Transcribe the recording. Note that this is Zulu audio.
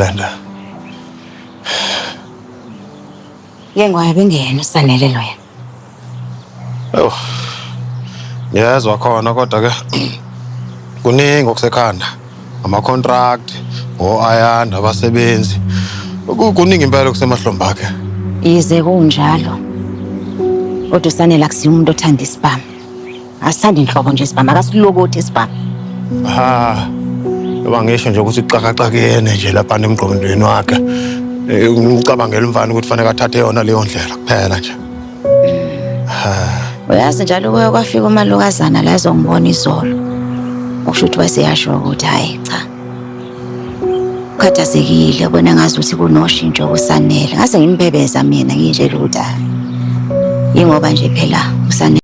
lento. Ngeke bengene usanelelo yena. Oh. Yezwa khona kodwa ke kuningi okusekhanda. Ama-contract, o-ayanda abasebenzi. Kuningi impela kusemahlombe akhe. Yize kunjalo. Kodwa usanele akusiyo umuntu othanda isibhamu. Asithandi inhlobo nje isibhamu, akasilokothi isibhamu. Yoba ngisho nje ukuthi ucakacakene nje lapha emgqondweni wakhe. Ngicabangela umfana ukuthi fanele athathe yona leyo ndlela kuphela nje. Uyazi njalo kuye kwafika umalukazana la ezongibona izolo. Okusho ukuthi wayeseyasho ukuthi hayi cha. Ukhathazekile bona ngazi ukuthi kunoshintsho kusanele. Ngase ngimbebeza mina ngitshela ukuthi hayi. Ingoba nje phela usanele